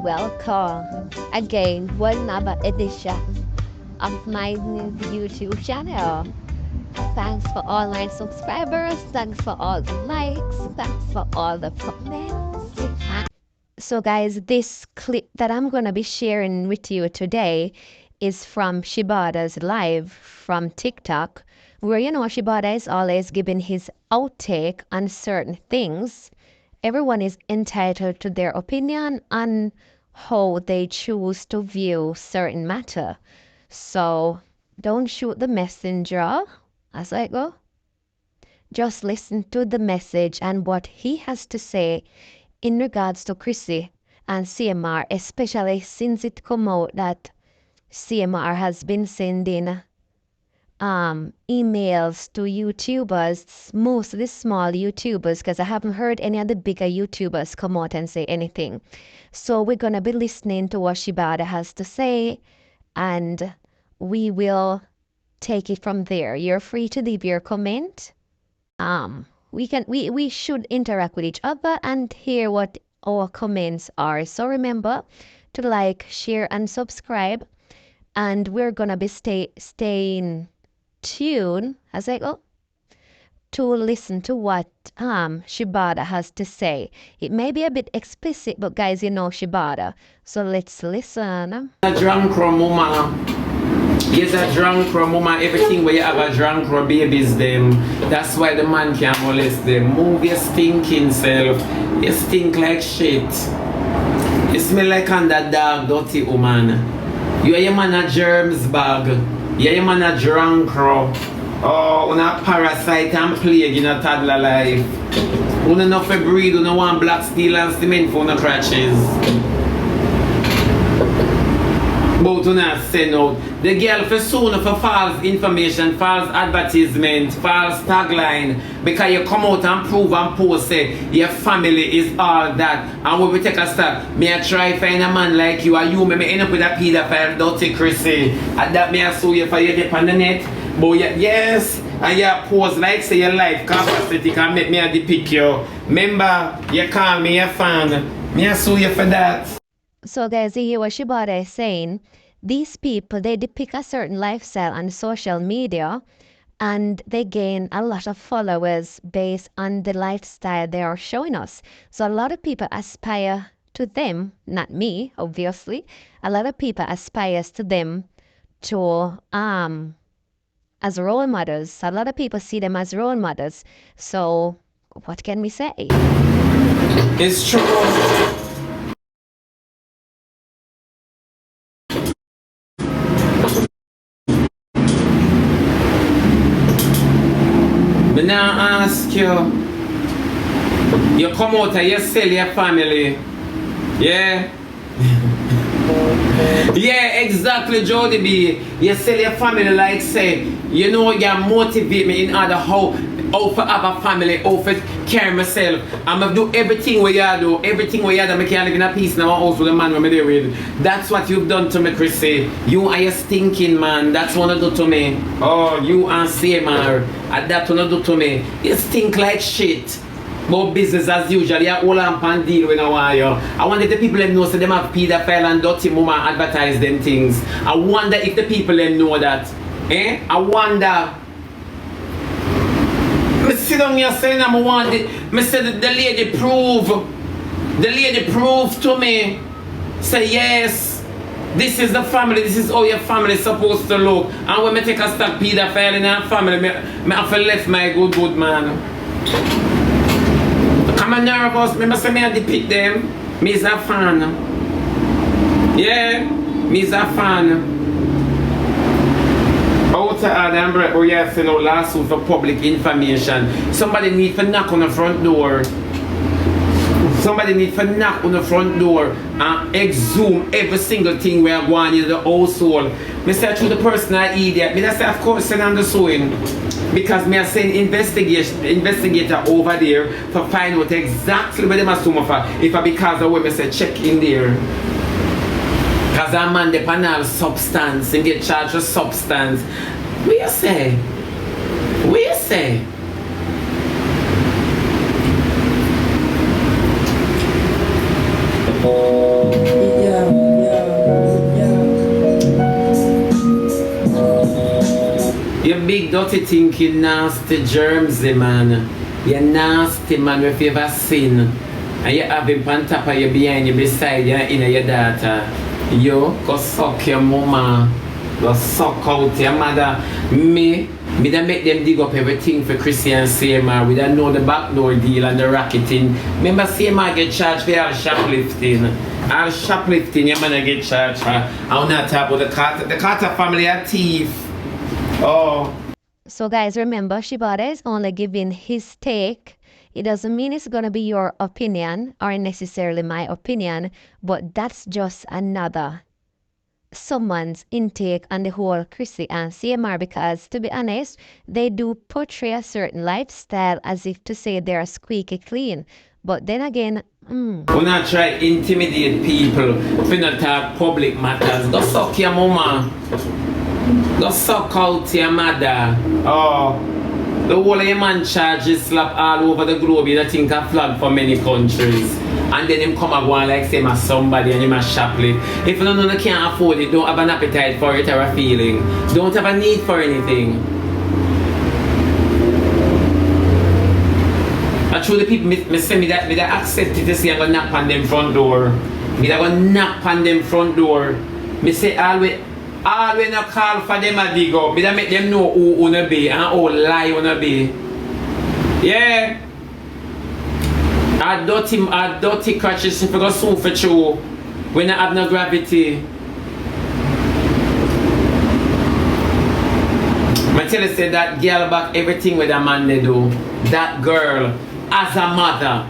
Welcome again, one another edition of my new YouTube channel. Thanks for all my subscribers, thanks for all the likes, thanks for all the comments. So guys, this clip that I'm gonna be sharing with you today is from Shebada's live from TikTok, where Shebada is always giving his outtake on certain things. Everyone is entitled to their opinion on how they choose to view certain matter. So don't shoot the messenger, as I go. Just listen to the message and what he has to say in regards to Chrissy and CMR, especially since it come out that CMR has been sending emails to YouTubers, mostly small YouTubers, because I haven't heard any of the bigger YouTubers come out and say anything. So we're going to be listening to what Shebada has to say, and we will take it from there. You're free to leave your comment. We should interact with each other and hear what our comments are. So remember to like, share, and subscribe. And we're gonna be staying tuned as I go to listen to what Shebada has to say. It may be a bit explicit, but guys, Shebada. So let's listen. A drunk mama. Yes, a drunk mama. Everything where you have a drunk babies them. That's why the man can molest them. Move your stinking self. You stink like shit. You smell like under dog, dirty woman. You are your man a germs bag. You are your man a drunk crow. Oh, on a parasite and plague in a toddler life. Una enough for breed, una want black steel and cement for una crutches. But una send out. The girl for soon for false information, false advertisement, false tagline. Because you come out and prove and post say your family is all that. And when we take a step, me I try find a man like you, or you may end up with a pedophile, dirty Chrissy. And that me I sue you for your dip on the net. But yes, and you pose like say your life capacity can make me a depict you. Remember, you call me a fan. Me I sue you for that. So guys, you hear what Shebada is saying. These people, they depict a certain lifestyle on social media and they gain a lot of followers based on the lifestyle they are showing us. So a lot of people aspire to them, not me, obviously. A lot of people aspire to them to as role models. A lot of people see them as role models. So what can we say? It's true. But now I ask you, you come out and you sell your family, yeah? Yeah, exactly, Jody B. You sell your family like say, you motivate me in order how to have a family, how to carry myself. I'm going to do everything where you do, everything where you do, I can't live in a peace in our house with the man I'm there with. That's what you've done to me, Chrissy. You are a stinking man, that's what you do to me. Oh, you and CMR, that's what you do to me. You stink like shit. But business as usual, you all up and deal with a while. I wonder if the people them know so them have pedophile and dirty mama advertise them things. I wonder if the people them know that. I wonder. Me sit down here saying I want it. Me said the lady prove. The lady proved to me. Say yes. This is the family, this is how your family is supposed to look. And when me take a stop pedophile in our family, me have to left my good man. I'm nervous, remember say me I depict them. Me is a fan. Yeah, me is a fan. Out to Adam Brett, oh yes, lawsuit for public information. Somebody need to knock on the front door. Somebody need to knock on the front door and exhume every single thing we are going into the household. Me say to the person I idiot. Me say of course send on the sewing. Because me I send investigator over there to find out exactly where they must do for. If I because of what me say check in there. Because that man the panel substance and get charged with substance. What you say? What you say? big dirty thinking, nasty germs, man. You're nasty, man, if you ever sin. And you have him on top of you, behind you, beside you, in your daughter. You go suck your mama. Go suck out your mother. Me da make them dig up everything for Chrissy and CMR. We don't know the backdoor deal and the racketing. Remember CMR get charged for all shoplifting. All shoplifting, your man get charged for. I'm not talking about the Carter. The Carter family are thief. Oh. So guys, remember, Shebada is only giving his take. It doesn't mean it's going to be your opinion or necessarily my opinion, but that's just another someone's intake on the whole Chrissy and CMR, because to be honest, they do portray a certain lifestyle as if to say they're squeaky clean. But then again, We're not try to intimidate people if you not talk public matters. Go suck your mama. Go suck out your mother. Oh. The whole of your man charges slap all over the globe. You don't think a flag for many countries. And then him come and go and like say my somebody and him a shoplift. If you don't know you can't afford it, don't have an appetite for it or a feeling. Don't have a need for anything. Actually, the people me say me that accept it to say I'm gonna knock on them front door. Me that gonna knock on them front door. Me say always not call for them a dig up. Me that make them know who wanna be and who lie wanna be. Yeah. A dirty crutches if you go soon for true. When I have no gravity. I tell you say that girl back everything with a man they do. That girl as a mother.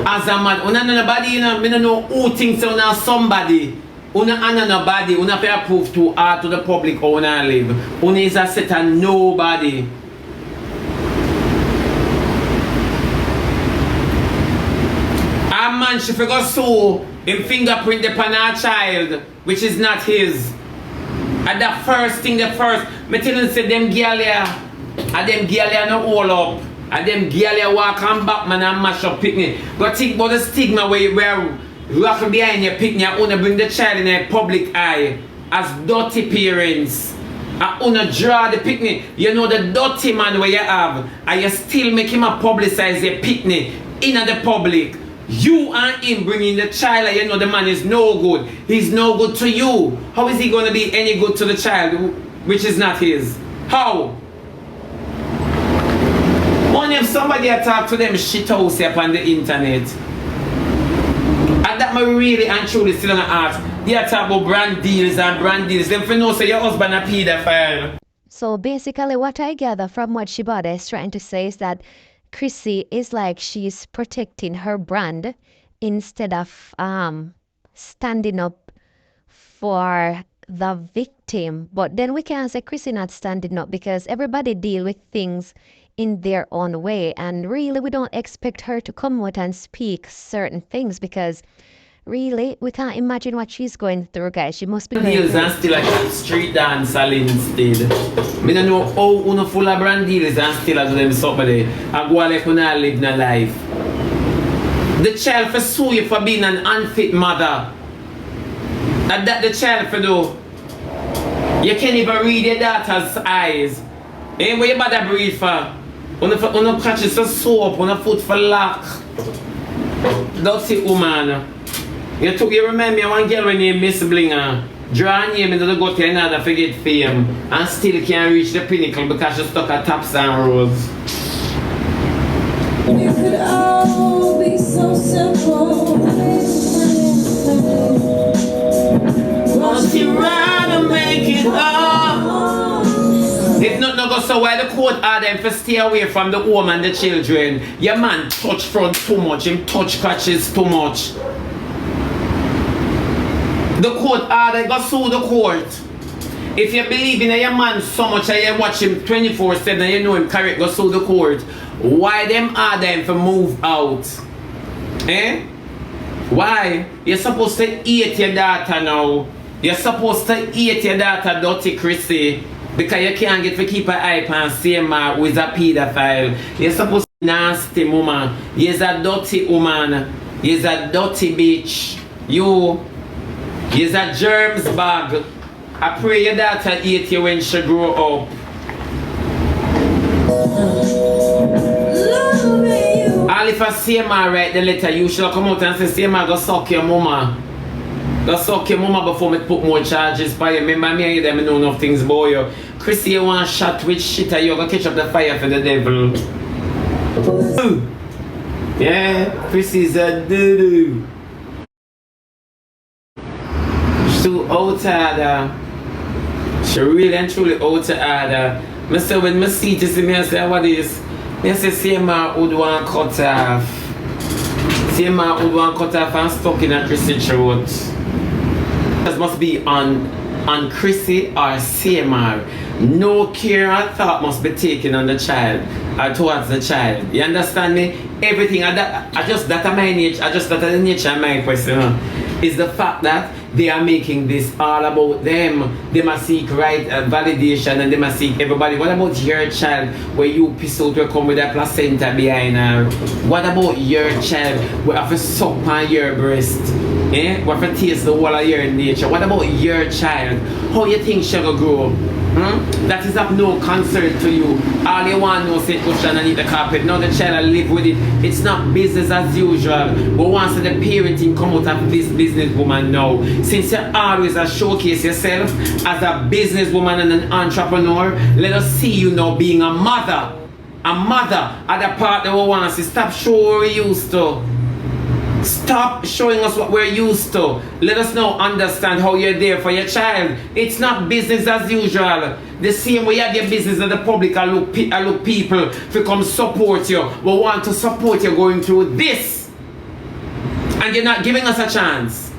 As a mother. Una nobody, you know, me don't know who thinks so now somebody. Una nobody, una pay proof to her to the public how una live. Una is a set of nobody. A man she forgot so him fingerprint upon her child, which is not his. And the first thing, me tell you say them girl here, and them girl here no hold up. And them girl here walk on back man and mash up picnic. Go think about the stigma where you wear rock behind your picnic and wanna bring the child in a public eye as dirty parents. And wanna draw the picnic. You know the dirty man where you have, and you still make him a publicize your picnic in the public. You and him bringing the child, and you know the man is no good. He's no good to you. How is he going to be any good to the child, which is not his? How? Only if somebody talk to them shit house up on the internet. And that me really and truly still gonna ask. They talk about brand deals and brand deals. Them for know say your husband a pedophile. so basically what I gather from what Shebada is trying to say is that Chrissy is like she's protecting her brand instead of standing up for the victim. But then we can't say Chrissy not standing up because everybody deal with things in their own way. And really, we don't expect her to come out and speak certain things because really, we can't imagine what she's going through, guys. She must be going Deals through. and still like street dancer instead. Me don't know how uno full of brand deals and still do them somebody and go like una live no life. The child for sue you for being an unfit mother. And that the child for do. You can't even read your daughter's eyes. Ain't where you bother breathe for. Una catches for soap, una foot for lock. Dirty woman. You remember one girl when named Miss Blinger. Draw name into the go to another forget fame and still can't reach the pinnacle because she stuck at tops and roads. We could all be so simple. But she rather make it up. If not go so why the court order them to stay away from the home and the children. Your man touch front too much, him touch crotches too much. The court order go sue the court. If you believe in your man so much and you watch him 24/7 and you know him correct, go sue the court. Why them order him to move out? Eh? Why? You're supposed to eat your daughter now. You're supposed to eat your daughter, dirty Chrissy. Because you can't get to keep an eye on CMR who is a pedophile. You're supposed to be nasty woman. You're a dirty woman. You're a dirty bitch. You're a germs bag. I pray your daughter eat you when she grow up. All if I see ma write the letter, you should come out and say ma go suck your mama. Go suck your mama before me put more charges by you. Remember me and them know enough things about you. Chrissy, you want shot with shit and you go catch up the fire for the devil. Yeah, Chrissy's a doo-doo. She's too out She really and truly out I say when I see this, I say what is? I say see ma would want cut off. See ma would want cut off and stuck in a Chrissy throat. This must be on Chrissy or CMR. No care or thought must be taken on the child or towards the child. You understand me? Everything I just that my nature, I just that the nature of my question is the fact that they are making this all about them. They must seek right validation and they must seek everybody. What about your child where you piss out will come with a placenta behind her? What about your child where have to suck on your breast? Eh? What if taste the whole of your nature? What about your child? How you think she will grow? That is of no concern to you. All you want to know is Cushane and eat the carpet. Now the child will live with it. It's not business as usual. But once the parenting come out of this businesswoman now, since you always showcase yourself as a businesswoman and an entrepreneur, let us see you now being a mother. A mother at the part that we want to see. Stop showing what we're used to. Stop showing us what we're used to. Let us now understand how you're there for your child. It's not business as usual. The same way you have your business in the public, I look people to come support you. We want to support you going through this. And you're not giving us a chance.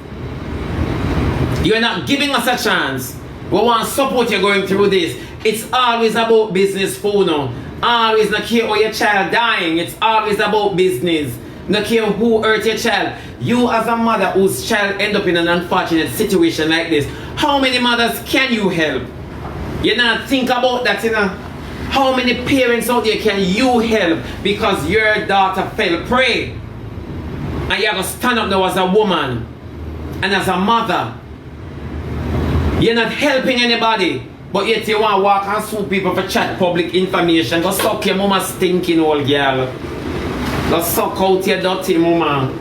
You're not giving us a chance. We want to support you going through this. It's always about business for now. Always not care about your child dying. It's always about business. No care who hurt your child. You as a mother whose child end up in an unfortunate situation like this, how many mothers can you help? You not think about that, you know? How many parents out there can you help because your daughter fell prey? And you have to stand up now as a woman and as a mother. You're not helping anybody, but yet you want to walk and sue people for chat public information. Go suck your mama stinking old girl. Go suck out your dirty mama.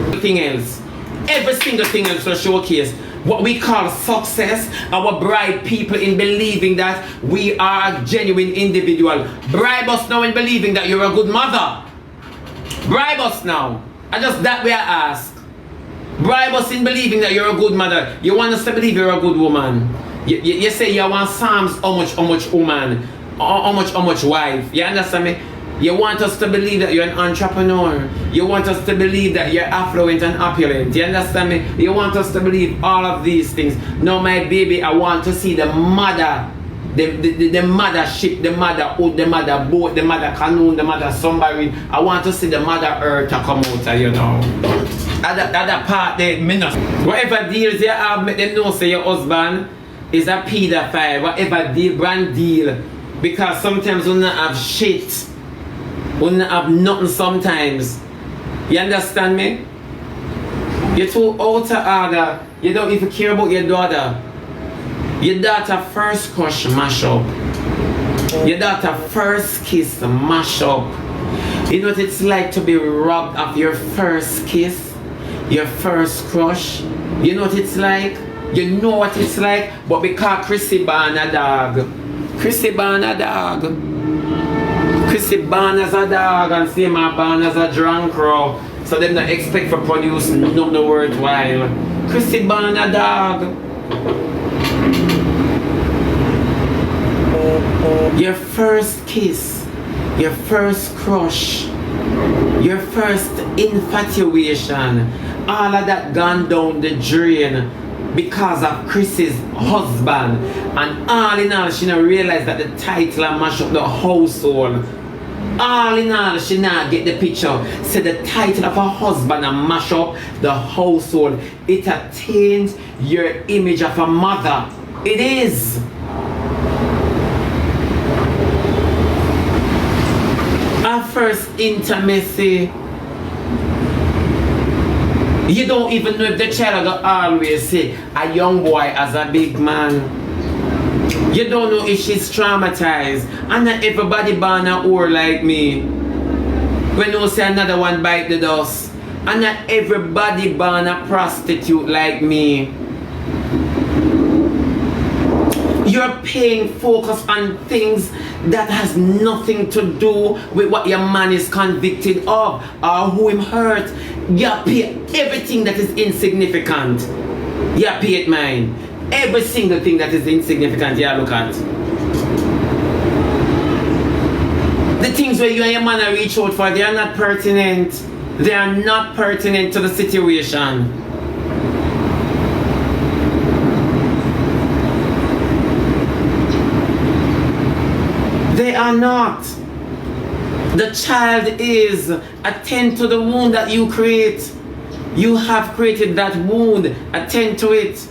Everything else. Every single thing else to showcase what we call success. Our bribe people in believing that we are a genuine individual. Bribe us now in believing that you're a good mother. Bribe us now. And just that way I ask. Bribe us in believing that you're a good mother. You want us to believe you're a good woman. You say you want Psalms, how much woman, how much wife. You understand me? You want us to believe that you're an entrepreneur. You want us to believe that you're affluent and opulent. You understand me? You want us to believe all of these things. No, my baby, I want to see the mother, the mother ship, the mother hood, the mother boat, the mother canoe, the mother submarine. I want to see the mother earth to come out, you know. Other part, they minus. Whatever deals you have, make them know say your husband is a pedophile. Whatever deal, brand deal. Because sometimes we don't have shit. We don't have nothing sometimes. You understand me? You're too out of order. You don't even care about your daughter. Your daughter first crush mash up. Your daughter first kiss mash up. You know what it's like to be robbed of your first kiss? Your first crush? You know what it's like? You know what it's like? But because Chrissy born a dog. Chrissy born a dog. Chrissy born as a dog and see my born as a drunk crow. So them not expect for produce nothing worthwhile. Chrissy born a dog. Your first kiss, your first crush, your first infatuation, all of that gone down the drain because of Chrissy's husband. And all in all, she not realized that the title mash up the household. All in all, she not get the picture. Say the title of her husband and mash up the household. It attains your image of a mother. It is. Our first intimacy. You don't even know if the child will always say a young boy as a big man. You don't know if she's traumatized. And not everybody born a whore like me. When you say another one bite the dust. And not everybody born a prostitute like me. You're paying focus on things that has nothing to do with what your man is convicted of or who him hurt. You pay everything that is insignificant. You pay it mine. Every single thing that is insignificant, you look at. The things where you and your man are reach out for, they are not pertinent. They are not pertinent to the situation. They are not. The child is. Attend to the wound that you create. You have created that wound. Attend to it.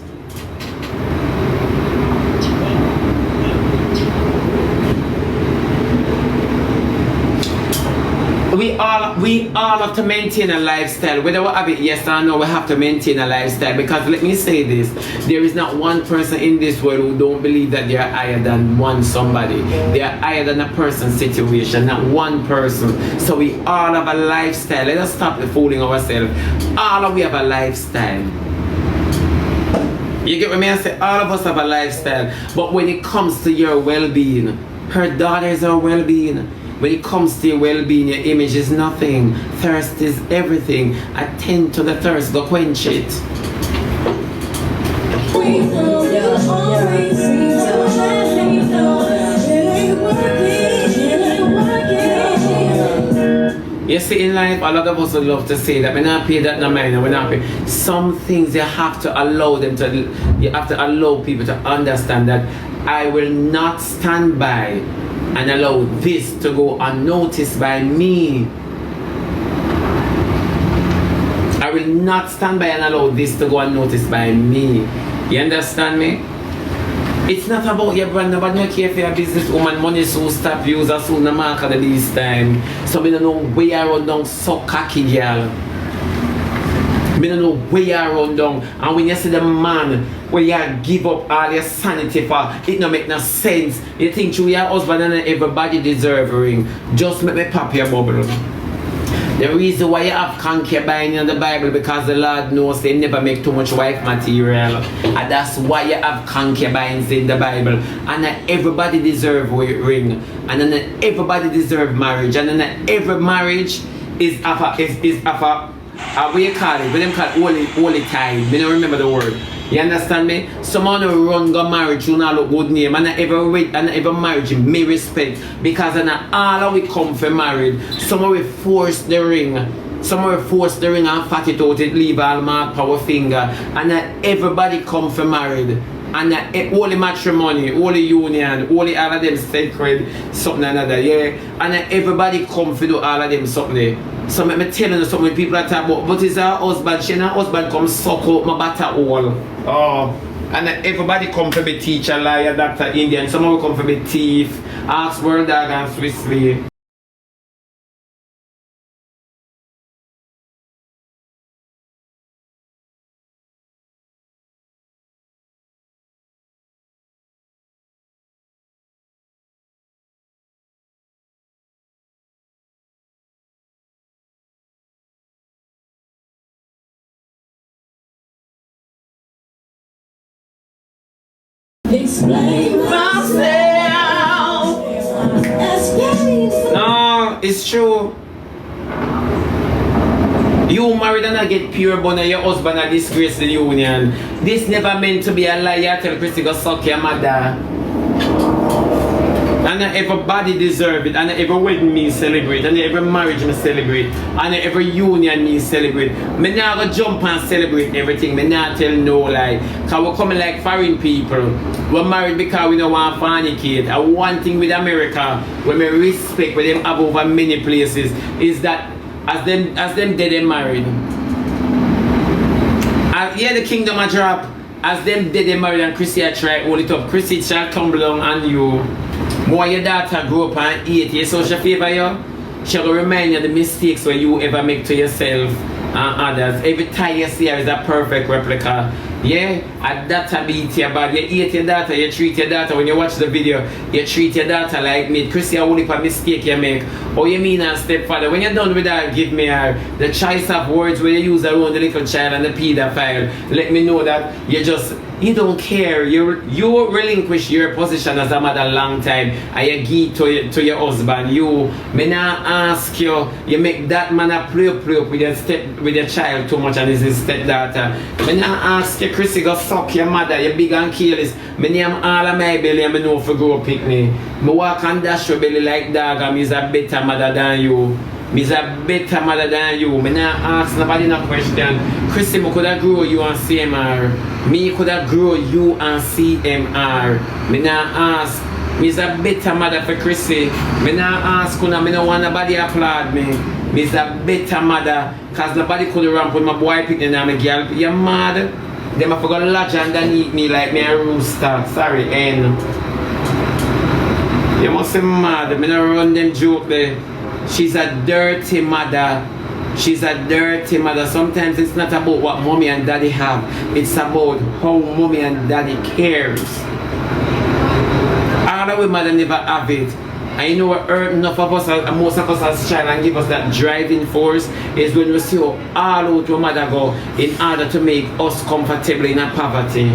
We all have to maintain a lifestyle. Whether we have it yes or no, we have to maintain a lifestyle. Because let me say this, there is not one person in this world who don't believe that they are higher than one somebody. They are higher than a person's situation, not one person. So we all have a lifestyle. Let us stop fooling ourselves. All of we have a lifestyle. You get what I mean? I say all of us have a lifestyle. But when it comes to your well-being, her daughters are well-being. When it comes to your well-being, your image is nothing. Thirst is everything. Attend to the thirst. Go quench it. We know you always seem to let me know it ain't working. You see, in life, a lot of us would love to say that we're not pay that no mind, we're not pay. Some things you have to allow them to, you have to allow people to understand that I will not stand by and allow this to go unnoticed by me. I will not stand by and allow this to go unnoticed by me. You understand me? It's not about your brand, nobody no care for your business woman. Money so stop use as soon the market this time. So I don't know where you run down so cocky girl. I don't know where you run down. And when you see the man where you give up all your sanity for, it don't make no sense. You think through your husband and everybody deserve a ring. Just make me pop your bubble. The reason why you have concubine in the Bible, because the Lord knows they never make too much wife material. And that's why you have concubines in the Bible. And not everybody deserve a ring. And not everybody deserve marriage. And not every marriage is of a what you call it? What them call holy tie. I don't remember the word. You understand me? Someone who run go marriage, you not look good name, and every marriage may respect, because not all of we come for married. Some will force the ring. Some will force the ring and fat it out, it leave all my power finger. And not everybody come for married. And holy matrimony, holy union, holy all of them sacred, something another, yeah. And everybody come for do all of them something. So let me tell you something people are talking about, but is her husband, she and her husband come suck out my butter hole. Oh. And everybody come for be teacher, liar, doctor, Indian, some will come for be thief, ask world dog and Swiss slave. Explain myself. No, it's true. You married and I get pure bone and your husband and disgrace the union. This never meant to be a lie. Tell Chrissy go suck your mother. And everybody deserve it. And every wedding me celebrate. And every marriage me celebrate. And every union me celebrate. Me now go jump and celebrate everything. Me not tell no lie. Cause we're coming like foreign people. We're married because we don't want to fornicate. And one thing with America, when we respect with them have over many places, is that as them dead and married. And yeah, the kingdom a drop. As them dead and married and Chrissy a try hold it up. Chrissy shall tumble down on you. More your daughter grow up and eat you, so she favor you. She will remind you the mistakes where you ever make to yourself. and others. Every tie you see her is a perfect replica. Yeah, a daughter beat your bad. You hate your daughter, you treat your daughter. When you watch the video, you treat your daughter like me. Chrissy, I only a mistake you make. Oh, you mean a stepfather? When you're done with that, give me the choice of words where you use around the little child and the pedophile. Let me know that you don't care. You relinquish your position as a mother long time and you give to your husband. Me not ask you. You make that man a play up with your child too much and is his stepdaughter. Me not ask you, Chrissy, go suck your mother. You big and careless. Me name all of my belly and me know for grow pick me. Me walk and dash your belly like dog and me's a better mother than you. Me's a better mother than you. Me not ask nobody no question. Chrissy, me coulda grow you and CMR. Me coulda grow you and CMR. Me not ask. Me's a better mother for Chrissy. Me not ask una. Me no want nobody applaud me. Me's a better mother. Cause nobody coulda ramp with my boy picking and my girl. You mad? Them I forgot lodge underneath me like me a rooster. Sorry, N. You must be mad. Me no run them joke there. She's a dirty mother. She's a dirty mother. Sometimes it's not about what mommy and daddy have. It's about how mommy and daddy cares. All the women never have it. And you know what hurt enough of us, most of us as child and give us that driving force is when we see how all out our mother go in order to make us comfortable in our poverty.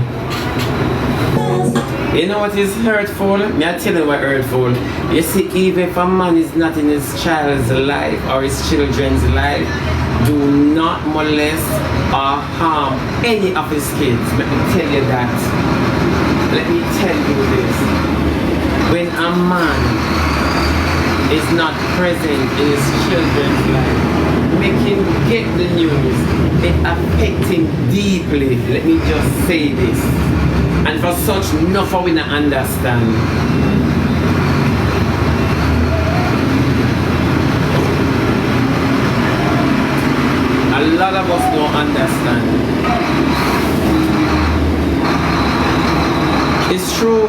You know what is hurtful? Me I tell you what hurtful. You see, even if a man is not in his child's life or his children's life, do not molest or harm any of his kids. Let me tell you that. Let me tell you this. When a man is not present in his children's life, make him get the news. It affects him deeply. Let me just say this. And for such, nothing we not understand. A lot of us don't understand. It's true.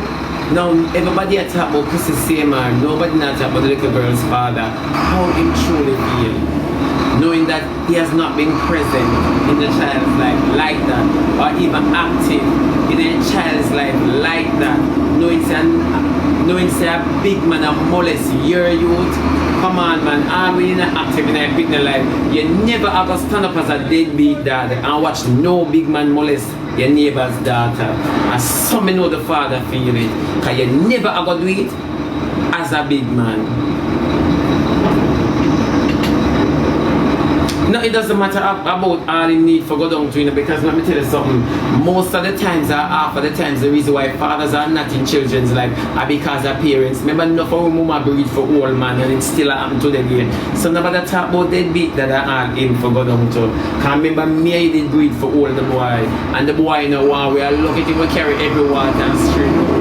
Now, everybody talk about Chrissy CMR. Nobody not talk about the little girl's father. How him truly feel. Knowing that he has not been present in the child's life like that, or even active in a child's life like that, knowing say a big man a molest your youth. Come on man, all we in active in a big life, you never ever stand up as a deadbeat dad and watch no big man molest your neighbor's daughter. And some know the father feel it, because you never ever do it as a big man. No, it doesn't matter about all in need for go down to, because let me tell you something. Most of the times, or half of the times, the reason why fathers are not in children's life are because of parents. Remember, enough of women breed for old man, and it still happen to them here. So nobody talk about deadbeat that are all in for go down to. Because remember, me I did breed for old the boy, and the boy, you know, we are lucky to carry every water and stream.